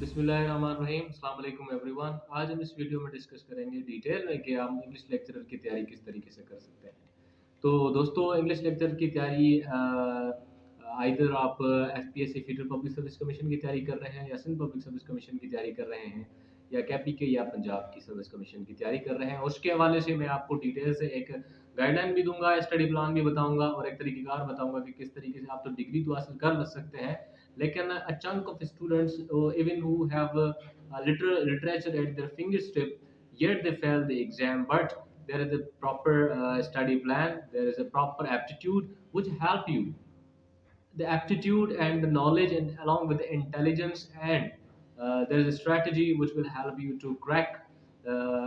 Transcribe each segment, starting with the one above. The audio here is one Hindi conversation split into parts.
बिस्मिल्लाहिर्रहमानिर्रहीम, अस्सलाम वालेकुम एवरीवन। आज हम इस वीडियो में डिस्कस करेंगे डिटेल में कि हम इंग्लिश लेक्चरर की तैयारी किस तरीके से कर सकते हैं। तो दोस्तों, इंग्लिश लेक्चर की तैयारी आइदर आप FPSC federal public service commission की तैयारी कर रहे हैं या सिंध पब्लिक सर्विस कमीशन की तैयारी कर रहे हैं या केपीके या पंजाब की सर्विस कमीशन की तैयारी कर रहे हैं। उसके हवाले से मैं आपको डिटेल से एक गाइडलाइन भी दूंगा, स्टडी प्लान भी बताऊंगा और एक तरीकेकार बताऊंगा कि किस तरीके से आप तो डिग्री तो हासिल कर सकते हैं, लेकिन a chunk of students even who have literature at their fingertip, yet they fail the exam. But there is a proper study plan, there is a proper aptitude which help you, the aptitude and the knowledge, and along with the intelligence, and there is a strategy which will help you to crack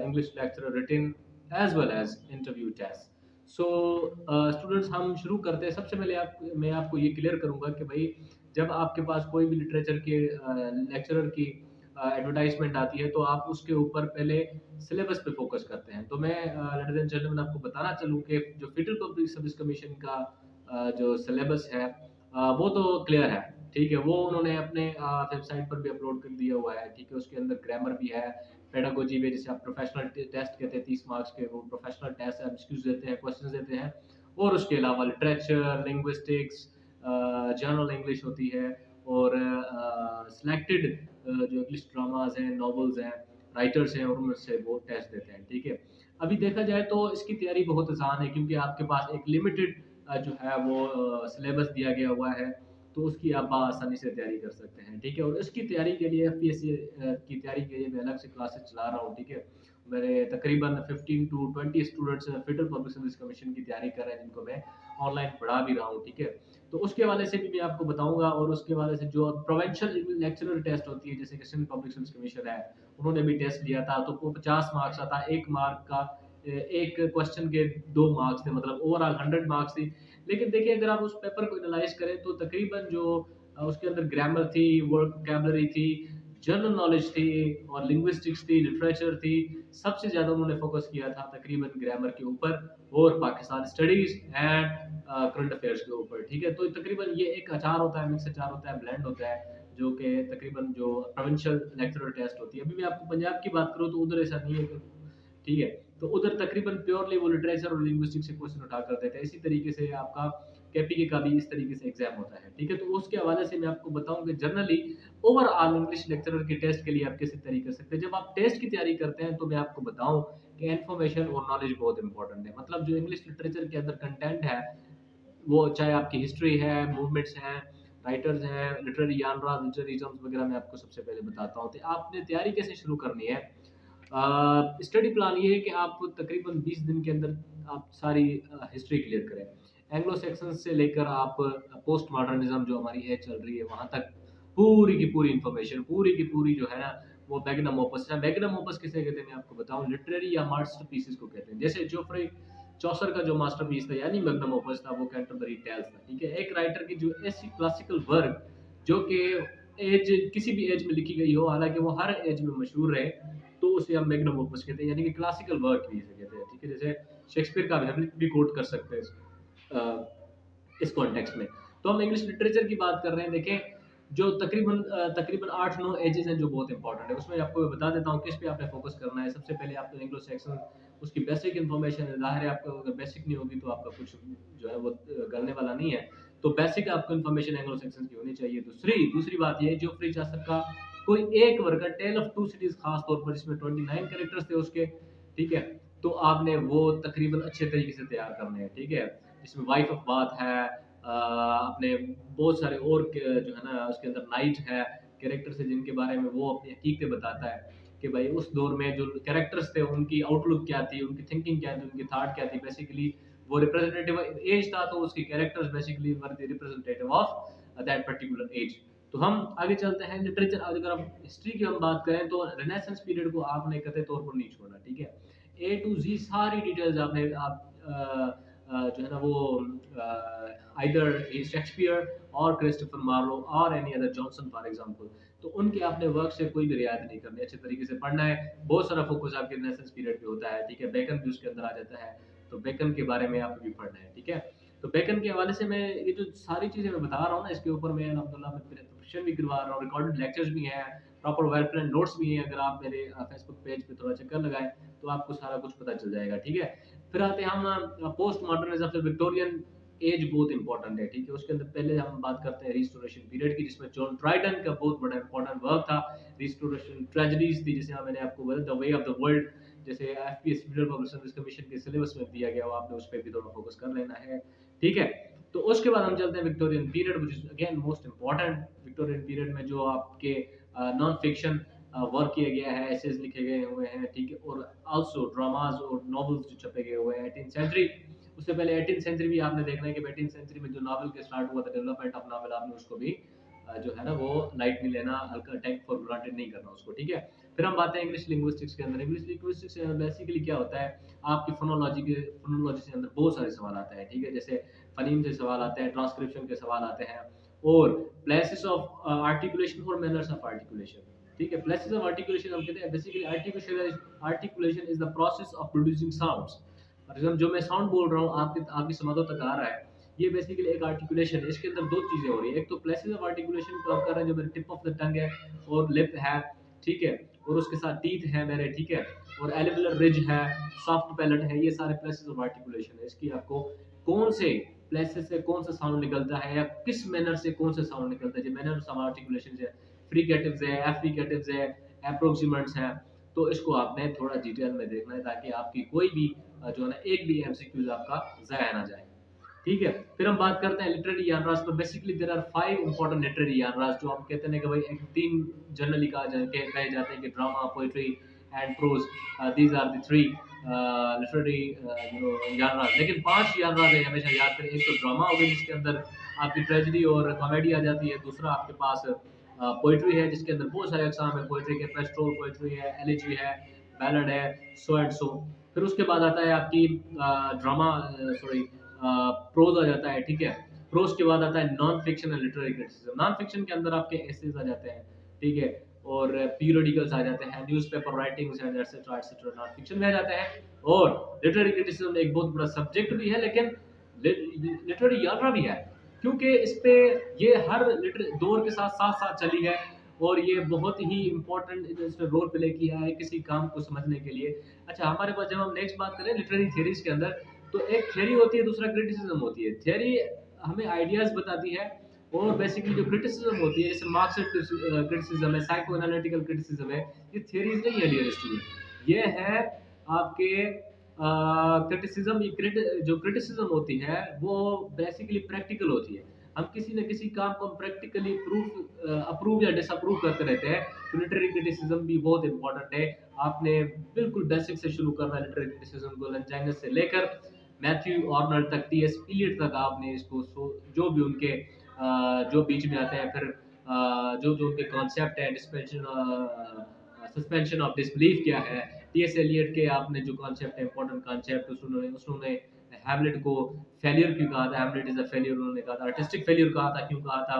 English lecturer written as well as interview test. So students, हम शुरू करते हैं। सबसे पहले मैं आपको ये क्लियर करूंगा कि भाई, जब आपके पास कोई भी लिटरेचर के लेक्चरर की एडवर्टाइजमेंट आती है तो आप उसके ऊपर पहले सिलेबस पे फोकस करते हैं। तो मैं लेडीज एंड जेंटलमैन आपको बताना चलूँ कि जो फेडरल पब्लिक सर्विस कमीशन का जो सिलेबस है वो तो क्लियर है, ठीक है। वो उन्होंने अपने वेबसाइट पर भी अपलोड कर दिया हुआ है, ठीक है। उसके अंदर ग्रामर भी है, पेडागोजी भी, जिसे आप प्रोफेशनल टेस्ट कहते हैं 30 मार्क्स के, वो प्रोफेशनल टेस्ट एमसीक्यूज देते हैं, क्वेश्चंस देते हैं। और उसके अलावा लिटरेचर, लिंग्विस्टिक्स, जनरल इंग्लिश होती है, और सिलेक्टेड जो इंग्लिश ड्रामाज हैं, नॉवेल्स हैं, राइटर्स हैं, और उनसे वो टेस्ट देते हैं, ठीक है। अभी देखा जाए तो इसकी तैयारी बहुत आसान है, क्योंकि आपके पास एक लिमिटेड जो है वो सिलेबस दिया गया हुआ है, तो उसकी आप आसानी से तैयारी कर सकते हैं, ठीक है। और इसकी तैयारी के लिए एफपीएससी की तैयारी के लिए मैं अलग से क्लासेस चला रहा हूँ, ठीक है। मेरे तकरीबन 15 to 20 students federal public service commission की तैयारी कर रहे हैं, जिनको मैं ऑनलाइन पढ़ा भी रहा हूँ, ठीक है। तो उसके हवाले से भी मैं आपको बताऊंगा, और उसके हवाले से जो प्रोविंशियल लेक्चरर टेस्ट होती है, जैसे कि सिंध पब्लिक सर्विस कमीशन है, उन्होंने भी टेस्ट लिया था, तो वो 50 मार्क्स आता, एक मार्क का एक क्वेश्चन के 2 मार्क्स थे, मतलब ओवरऑल 100 मार्क्स थी। लेकिन देखिए, अगर आप उस पेपर को एनालाइज करें तो तकरीबन जो उसके अंदर ग्रामर थी, वर्ड वोकैबुलरी थी, जनरल नॉलेज थी, और लिंग्विस्टिक्स थी, लिटरेचर थी, सबसे ज़्यादा उन्होंने फोकस किया था तकरीबन ग्रामर के ऊपर, और Pakistan studies and current affairs के ऊपर, ठीक है। तो तकरीबन ये एक अचार होता है, मिक्स अचार होता है, ब्लेंड होता है, जो कि तकरीबन जो प्रोविंशियल लेक्चरर टेस्ट होती है। अभी मैं आपको पंजाब की बात करूँ तो उधर ऐसा नहीं है, ठीक है। तो उधर तकरीबन प्योरली वो लिटरेचर और लिंग्विस्टिक्स से क्वेश्चन उठा कर देते हैं। इसी तरीके से आपका केपीके का भी इस तरीके से एग्जाम होता है, ठीक है। तो उसके हवाले से मैं आपको बताऊं कि जनरली ओवरऑल इंग्लिश लेक्चरर के टेस्ट के लिए आप कैसे तैयारी कर सकते हैं। जब आप टेस्ट की तैयारी करते हैं तो मैं आपको बताऊं कि इन्फॉर्मेशन और नॉलेज बहुत इंपॉर्टेंट है। मतलब जो इंग्लिश लिटरेचर के अंदर कंटेंट है, वो चाहे आपकी हिस्ट्री है, मूवमेंट्स हैं, राइटर्स हैं, लिटरेरी यानराज, लिटरेरी टर्म्स वगैरह, मैं आपको सबसे पहले बताता हूँ। तो आपने तैयारी कैसे शुरू करनी है। स्टडी प्लान ये है कि आप तकरीबन 20 दिन के अंदर आप सारी हिस्ट्री क्लियर करें। एंग्लो सेक्शन से लेकर आप पोस्ट मॉडर्निज्म जो हमारी एज चल रही है वहाँ तक पूरी की पूरी इंफॉर्मेशन, पूरी की पूरी जो है ना, वो मैग्नम ओपस है। मैग्नम ओपस किसे कहते हैं मैं आपको बताऊं, लिटरेरी या मास्टरपीसेस को कहते हैं। जैसे जोफ्रे चौसर का जो मास्टरपीस था यानी मैग्नम ओपस था, वो कैंटरबरी टेल्स था, ठीक है। एक राइटर की जो ऐसी क्लासिकल वर्क जो कि एज किसी भी एज में लिखी गई हो, हालांकि वो हर एज में मशहूर रहे, तो उसे हम मैग्नम ओपस कहते हैं, यानी कि क्लासिकल वर्क भी इसे कहते हैं, ठीक है। जैसे शेक्सपियर का हैमलेट भी कोट कर सकते हैं इस कॉन्टेक्स्ट में। तो हम इंग्लिश लिटरेचर की बात कर रहे हैं। देखें, जो तकरीबन 8-9 एजेस हैं जो बहुत इंपॉर्टेंट है, उसमें आपको बता देता हूँ किस पे आपने फोकस करना है। सबसे पहले आप तो एंग्लो सेक्शन, उसकी बेसिक इन्फॉर्मेशन है। ज़ाहिर है, आपको अगर बेसिक नहीं होगी तो आपका कुछ जो है वो गलने वाला नहीं है। तो बेसिक आपको इन्फॉर्मेशन एंग्लो सेक्शन की होनी चाहिए। दूसरी बात ये, जो फ्री चासर का कोई एक वर्क है, टेल ऑफ टू सिटीज, खास तौर पर जिसमें 29 कैरेक्टर्स थे उसके, ठीक है। तो आपने वो तकरीबन अच्छे तरीके से तैयार करने हैं, ठीक है। इसमें वाइफ ऑफ बात है, अपने बहुत सारे और जो है ना उसके अंदर नाइट है, कैरेक्टर्स है जिनके बारे में वो अपनी हकीकतें बताता है कि भाई उस दौर में जो कैरेक्टर्स थे उनकी आउटलुक क्या थी, उनकी थिंकिंग क्या थी, उनकी थॉट क्या थी। बेसिकली वो रिप्रेजेंटेटिव एज था, तो उसकी characters basically were the representative of that particular age. तो हम आगे चलते हैं। लिटरेचर, अगर हम हिस्ट्री की हम बात करें तो रेनेसेंस पीरियड को आपने कतई तौर पर नहीं छोड़ना, ठीक है। ए टू जी सारी डिटेल्स आपने जो है ना वो आइदर शेक्सपियर और क्रिस्टोफर मार्लो और any other Johnson for example, तो उनके आपने वर्क से कोई भी रियायत नहीं करनी, अच्छे तरीके से पढ़ना है। बहुत सारा फोकस आपके रेनेसेंस पीरियड पे होता है, ठीक है। बेकन भी उसके अंदर आ जाता है, तो बेकन के बारे में आपको भी पढ़ना है, ठीक है। तो बेकन के हवाले से मैं ये जो सारी चीज़ें मैं बता रहा हूँ ना, इसके ऊपर मैं अल्हम्दुलिल्लाह मैं प्रिपरेशन भी करवा रहा हूँ, रिकॉर्डेड लेक्चर्स भी हैं, प्रॉपर वेल प्लान नोट्स भी हैं, अगर आप मेरे फेसबुक पेज पे थोड़ा चक्कर लगाएं तो आपको सारा कुछ पता चल जाएगा, ठीक है। फिर आते हैं हम पोस्ट मॉडर्निज्म फिर विक्टोरियन एज बहुत इंपॉर्टेंट है, ठीक है। उसके अंदर पहले हम बात करते हैं रिस्टोरेशन पीरियड की, जिसमें जॉन ड्राइडन का बहुत बड़ा इंपॉर्टेंट वर्क था। रिस्टोरेशन ट्रेजेडीज थी, जैसे मैंने आपको बताया the way of the world, जैसे FPS federal public service commission के सिलेबस में दिया गया, वो आपने उस पर भी थोड़ा फोकस कर लेना है, ठीक है। तो उसके बाद हम चलते हैं Victorian period, which is again most important. Victorian period में जो आपके नॉन फिक्शन वर्क किया गया है, एसेज लिखे गए हुए हैं, ठीक है, और आल्सो ड्रामाज और नॉवेल्स जो छपे गए हुए हैं 18th सेंचुरी। उससे पहले 18th सेंचुरी भी आपने देखना है कि 18th सेंचुरी में जो नॉवेल के स्टार्ट हुआ था, डेवलपमेंट ऑफ नॉवेल, आपने उसको भी जो है ना वो लाइट नहीं लेना, हल्का टेक फॉर ग्रांटेड नहीं करना उसको, ठीक है। फिर हम बात हैं इंग्लिश लिंग्विस्टिक्स के अंदर। इंग्लिश लिंग्विस्टिक्स बेसिकली क्या होता है, आपकी फोनोलॉजी से अंदर बहुत सारे सवाल आते हैं, ठीक है। जैसे फनीम से सवाल आते हैं, ट्रांसक्रिप्शन के सवाल आते हैं, और प्लेसेस ऑफ आर्टिकुलेशन और मैनर्स ऑफ आर्टिकुलेशन, ठीक है। प्लेसेस ऑफ आर्टिकुलेशन हम कहते हैं basically articulation is the process of producing sounds. For example जो मैं साउंड बोल रहा हूँ आपकी समातों तक आ रहा है, ये बेसिकली एक आर्टिकुलेशन है। इसके अंदर दो चीजें हो रही है, एक तो प्लेसेस ऑफ आर्टिकुलेशन को आप कर रहे हैं, जो मेरे टिप ऑफ द टंग है और लिप है, ठीक है, और उसके साथ टीथ है मेरे, ठीक है, और एलिबुलर रिज है, सॉफ्ट पैलेट है, ये सारे प्लेसेस ऑफ आर्टिकुलेशन है। इसकी आपको कौन से प्लेसेस से कौन सा साउंड निकलता है या किस मैनर से कौन सा साउंड निकलता है, जो मैनर ऑफ आर्टिकुलेशन है, फ्रीकेटिव्स है, एफ्रीकेटिव्स है, एप्रोक्सीमेंट्स है। तो इसको आपने थोड़ा डिटेल में देखना है, ताकि आपकी कोई भी जो है ना एक भी एमसीक्यूज आपका जाया ना जाए, ठीक है। फिर हम बात करते हैं लिटरेरी यानराज। तो basically there are 5 important literary genres, जो हम कहते हैं कि भाई एक 3 जनरली कहे जाते हैं कि drama, poetry and prose, these are the 3 literary genres. लेकिन 5 यानराज है, हमेशा याद करें। एक तो ड्रामा हो गई, जिसके अंदर आपकी ट्रेजेडी और कॉमेडी आ जाती है। दूसरा आपके पास पोएट्री है, जिसके अंदर बहुत सारे अकसाम है पोएट्री के, पेस्टोरल पोएट्री है, एलिजी है, बैलड है, सो एंड सो। फिर उसके बाद आता है आपकी ड्रामा, सॉरी, प्रोज आ जाता है, ठीक है। प्रोज के बाद आता है non fiction and literary criticism. Non fiction के अंदर आपके एसेज आ जाते हैं, ठीक है, और पीरियडिकल्स आ जाते हैं, newspaper writings and etcetera etcetera non fiction में आ जाते हैं। और लिटरेरी क्रिटिसिज्म एक बहुत बड़ा सब्जेक्ट भी है, लेकिन लिटरेरी यात्रा भी है, क्योंकि इस पे ये हर दौर के साथ साथ साथ चली है, और ये बहुत ही इंपॉर्टेंट इसने रोल प्ले किया है किसी काम को समझने के लिए। अच्छा, हमारे पास जब हम नेक्स्ट बात करें लिटरेरी थ्योरीज के अंदर, तो एक थ्योरी होती है, दूसरा क्रिटिसिज्म होती है। थ्योरी हमें आइडियाज बताती है, और बेसिकली जो क्रिटिसिज्म होती है, जैसे मार्क्सिस्ट क्रिटिसिज्म है, साइको एनालिटिकल क्रिटिसिज्म है, ये थ्योरीज नहीं है डियर स्टूडेंट, ये है आपके क्रिटिसिज्म। जो क्रिटिसिज्म होती है वो बेसिकली प्रैक्टिकल होती है। हम किसी न किसी काम को हम प्रैक्टिकली अप्रूव या डिसअप्रूव करते रहते हैं। तो लिटरेरी क्रिटिसिज्म भी बहुत इंपॉर्टेंट है। आपने बिल्कुल बेसिक से शुरू करना है लिटरेरी क्रिटिसिज्म को, लंचाइनस से लेकर मैथ्यू ऑर्नल्ड तक, टी.एस. इलियट तक आपने इसको जो भी उनके जो बीच में आते हैं, फिर जो जो उनके कॉन्सेप्ट है, सस्पेंशन ऑफ डिसबिलीफ क्या है, टी.एस. एलियट के आपने जो कॉन्सेप्ट है, इंपॉर्टेंट कॉन्सेप्ट, उन्होंने हैमलेट को फेलियर क्यों कहा था, हैमलेट इज अ फेलियर उन्होंने कहा था, आर्टिस्टिक फेलियर कहा था, क्यों कहा था,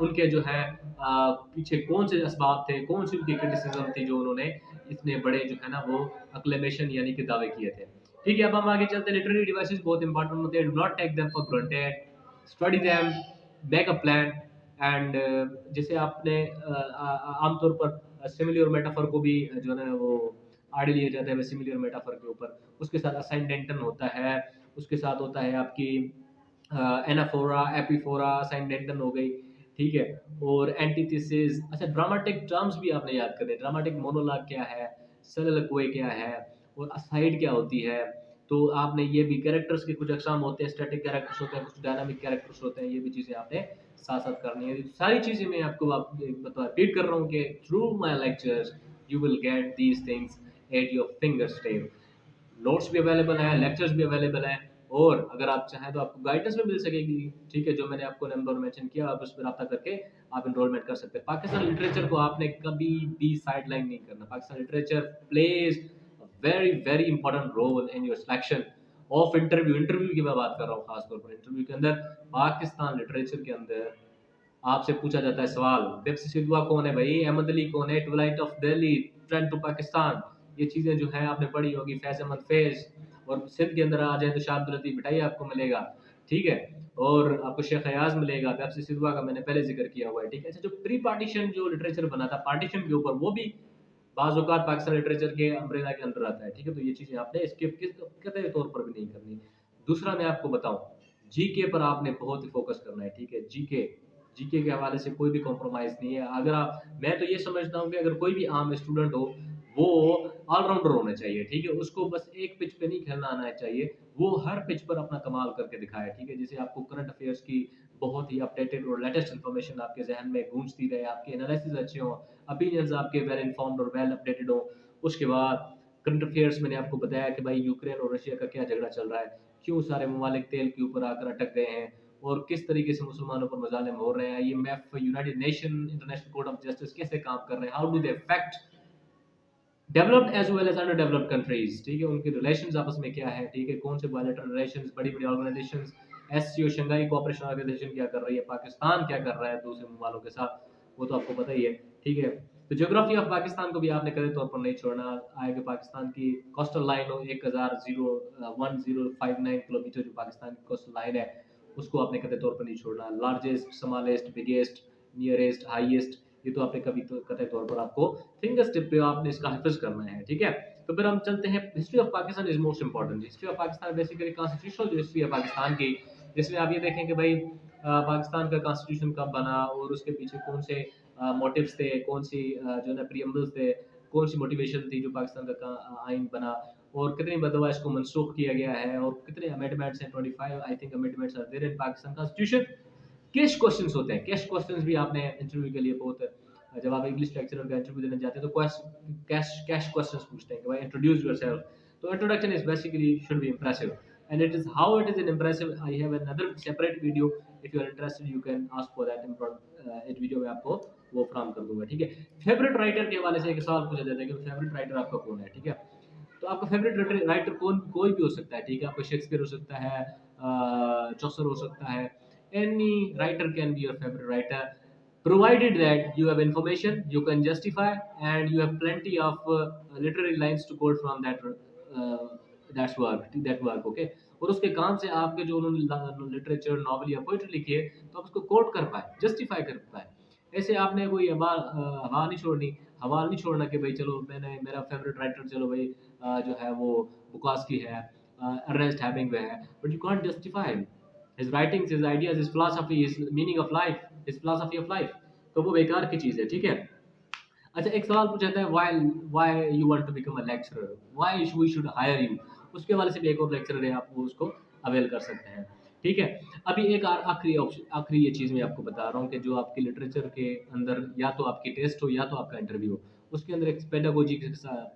उनके जो है पीछे कौन से असबाब थे, कौन सी उनकी क्रिटिसिज्म थी, जो उन्होंने इतने बड़े जो है ना वो अक्लेमेशन यानी कि दावे किए थे, ठीक है। अब हम आगे चलते हैं। लिटरेरी डिवाइसेस बहुत इंपॉर्टेंट होते हैं, do not take them for granted, study them, make a plan, and जैसे आपने आमतौर पर सिमिली और मेटाफर को भी जो है ना वो आड़े लिए जाते हैं सिमिली और मेटाफर के ऊपर। उसके साथ असाइनडेंटन होता है, उसके साथ होता है आपकी एनाफोरा, एपिफोरा, असाइनडेंटन हो गई, ठीक है, और एंटीथेसिस। अच्छा, ड्रामेटिक टर्म्स भी आपने याद करने, ड्रामेटिक मोनोलॉग क्या है, soliloquy क्या है, और असाइड क्या होती है। तो आपने ये भी कैरेक्टर्स के कुछ अकसाम होते हैं, स्टैटिक कैरेक्टर्स होते हैं, कुछ डायनामिक कैरेक्टर्स होते हैं, ये भी चीज़ें आपने साथ साथ करनी है। सारी चीज़ें मैं आपको रिपीट कर रहा हूँ कि through my lectures you will get these things at your finger step. Notes भी अवेलेबल है, लेक्चर्स भी अवेलेबल है, और अगर आप चाहें तो आपको गाइडेंस भी मिल सकेगी, ठीक है, जो मैंने आपको नंबर मेंशन किया, आप उस पर रब्ता करके आप एनरोलमेंट कर सकते हैं। पाकिस्तान लिटरेचर को आपने कभी भी साइडलाइन नहीं करना। Pakistan literature plays very very important role in your selection of interview की मैं बात कर रहा हूँ, खासतौर पर इंटरव्यू के अंदर। पाकिस्तान लिटरेचर के अंदर आपसे पूछा जाता है सवाल, बेप्सी सिद्धवा कौन है भाई, अहमद अली कौन है, twilight of Delhi, train to Pakistan, ये चीज़ें जो है आपने पढ़ी होगी, फैज़ अहमद फैज़। और सिंध के अंदर आ जाए तो शाह अब्दुल लतीफ़ भटाई आपको मिलेगा, ठीक है? और आपको शेख अयाज़ मिलेगा, पेप्सी सिदवा का मैंने पहले ज़िक्र किया हुआ है, ठीक है? अच्छा, जो प्री पार्टीशन जो लिटरेचर बना था पार्टीशन के ऊपर, वो भी बाज़ औक़ात पाकिस्तान लिटरेचर के अम्ब्रेला के अंडर आता है, ठीक है? तो ये चीज़ें आपने स्किप किस कतई तौर पर भी नहीं करनी। दूसरा मैं आपको बताऊँ, जीके पर आपने बहुत ही फ़ोकस करना है, ठीक है? जीके जीके के हवाले से कोई भी कॉम्प्रोमाइज़ नहीं है। अगर आप मैं तो ये समझता हूँ कि अगर कोई भी आम स्टूडेंट हो, वो ऑलराउंडर होना चाहिए, ठीक है? उसको बस एक पिच पे नहीं खेलना आना चाहिए, वो हर पिच पर अपना कमाल करके दिखाए, ठीक है? जैसे आपको करंट अफेयर्स की बहुत ही अपडेटेड और लेटेस्ट इन्फॉर्मेशन आपके ज़हन में गूंजती रहे, आपके एनालिसिस अच्छे हों, ओपिनियंस आपके वेल इन्फॉर्म्ड और वेल अपडेटेड हों। उसके बाद करंट अफेयर्स मैंने आपको बताया कि भाई यूक्रेन और रशिया का क्या झगड़ा चल रहा है, क्यों सारे ममालिक तेल के ऊपर आकर अटक गए हैं और किस तरीके से मुसलमानों पर मज़ालिम हो रहे हैं। IMF, United nation, international court of justice कैसे काम कर रहे हैं, how do they affect developed as well as under developed countries, ठीक है? उनके रिलेशंस आपस में क्या है, ठीक है? कौन से बायलैटरल रिलेशंस, बड़ी-बड़ी organisations, SCO, Shanghai cooperation organisation क्या कर रही है, पाकिस्तान क्या कर रहा है दूसरे ममालिकों के साथ, वो तो आपको पता ही है, ठीक है? तो ज्योग्राफी ऑफ पाकिस्तान को भी आपने कड़े तौर पर नहीं छोड़ना। आगे पाकिस्तान की कोस्टल लाइन हो 1059 किलोमीटर जो पाकिस्तान की कोस्टल लाइन है, उसको आपने कतई तौर पर नहीं छोड़ना। Largest, smallest, biggest, nearest, highest, ये तो आपने कभी तो कतई तौर पर आपको फिंगर्स टिप पे आपने इसका हिफ़्ज़ करना है, ठीक है? तो फिर हम चलते हैं history of Pakistan is most important. History of Pakistan basically constitutional जो हिस्ट्री है पाकिस्तान की, जिसमें आप ये देखें कि भाई पाकिस्तान का कॉन्स्टिट्यूशन कब बना और उसके पीछे कौन से मोटिव्स थे, कौन सी जो है ना प्रीएम्बल्स थे, कौन सी मोटिवेशन थी जो पाकिस्तान का आइन बना और कितनी मरतबा इसको मनसूख किया गया है और कितने अमेंडमेंट्स हैं, 25 I think amendments are there in Pakistan constitution. Cash questions होते हैं, कैश क्वेश्चंस भी आपने इंटरव्यू के लिए बहुत जब आप इंग्लिश लेक्चरर का इंटरव्यू देने जाते हैं तो कैश कैश क्वेश्चंस पूछते हैं कि भाई इंट्रोड्यूस योरसेल्फ। तो introduction is basically should be impressive and it is how it is in impressive. I have another separate video, if you are interested you can ask for that. इस वीडियो में आपको वो फराहम कर दूंगा, ठीक है? फेवरेट राइटर के हवाले से एक सवाल पूछा जाता है कि फेवरेट राइटर आपका कौन है, ठीक है? तो आपका फेवरेट राइटर कौन कोई भी हो सकता है, ठीक है? आपका शेक्सपियर हो सकता है, चौसर हो सकता है, any writer can be your favorite writer, provided that you have information you can justify and you have plenty of literary lines to quote from that work, okay? और उसके काम से आपके जो उन्होंने लिटरेचर नॉवल या पोइट्री लिखी है तो आप उसको कोट कर पाए, जस्टिफाई कर पाए। ऐसे आपने कोई हवा नहीं छोड़नी, हवा नहीं छोड़ना कि भाई चलो मैंने मेरा फेवरेट राइटर चलो भाई जो है वो बुकास्की है, अर्नेस्ट हेमिंग्वे है, but you can't justify his writings, his ideas, his philosophy, his meaning of life, his philosophy of life, तो वो बेकार की चीज़ है, ठीक है? अच्छा, एक सवाल पूछा जाता है why you want to become a lecturer, why we should hire you, उसके हवाले से भी एक और लेक्चर है, आप वो उसको अवेल कर सकते हैं, ठीक है? अभी एक आखिरी ऑप्शन, आखिरी ये चीज़ मैं आपको बता रहा हूँ कि जो आपके लिटरेचर के अंदर या तो आपकी टेस्ट हो या तो आपका इंटरव्यू हो, उसके अंदर एक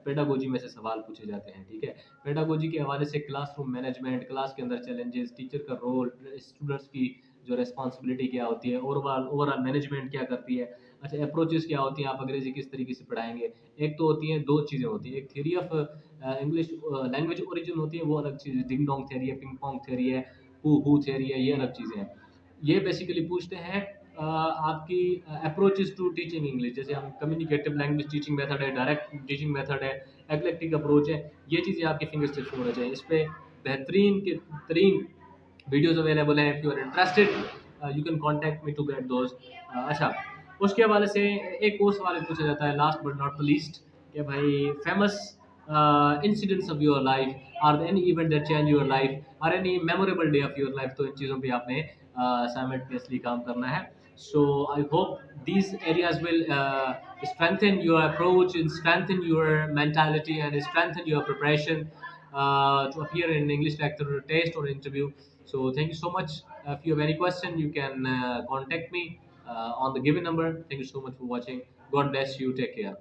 पेडागोजी में से सवाल पूछे जाते हैं, ठीक है? पेडागोजी के हवाले से क्लासरूम मैनेजमेंट, क्लास के अंदर चैलेंजेस, टीचर का रोल, स्टूडेंट्स की जो रिस्पॉन्सिबिलिटी क्या होती है, ओवरऑल ओवरऑल मैनेजमेंट क्या करती है, अच्छा अप्रोचेस क्या होती हैं, आप अंग्रेजी किस तरीके से पढ़ाएँगे। एक तो होती हैं, 2 चीज़ें होती हैं, एक theory of English language origin होती है, वो अलग चीज़ है, डिंग डोंग थ्योरी है, पिंग पोंग थ्योरी है, हू थ्योरी है, ये अलग चीज़ें हैं। ये बेसिकली पूछते हैं आपकी अप्रोचेस टू टीचिंग इंग्लिश, जैसे हम कम्युनिकेटिव लैंग्वेज टीचिंग मेथड है, डायरेक्ट टीचिंग मेथड है, एक्लेक्टिक अप्रोच है, ये चीज़ें आपके फिंगर टिप्स में होना चाहिए। इस पे बेहतरीन के तरीन वीडियोज़ अवेलेबल हैं, if you are interested you can contact me to get those. अच्छा, उसके हवाले से एक और सवाल पूछा जाता है last but not the least कि भाई famous incidents of your life, or any event that change your life, or any memorable day of your life. तो इन चीज़ों पे आपने साइमल्टेनियसली काम करना है। So I hope these areas will strengthen your approach and strengthen your mentality and strengthen your preparation to appear in English lecture test or interview. So thank you so much. If you have any question, you can contact me on the given number. Thank you so much for watching. God bless you. Take care.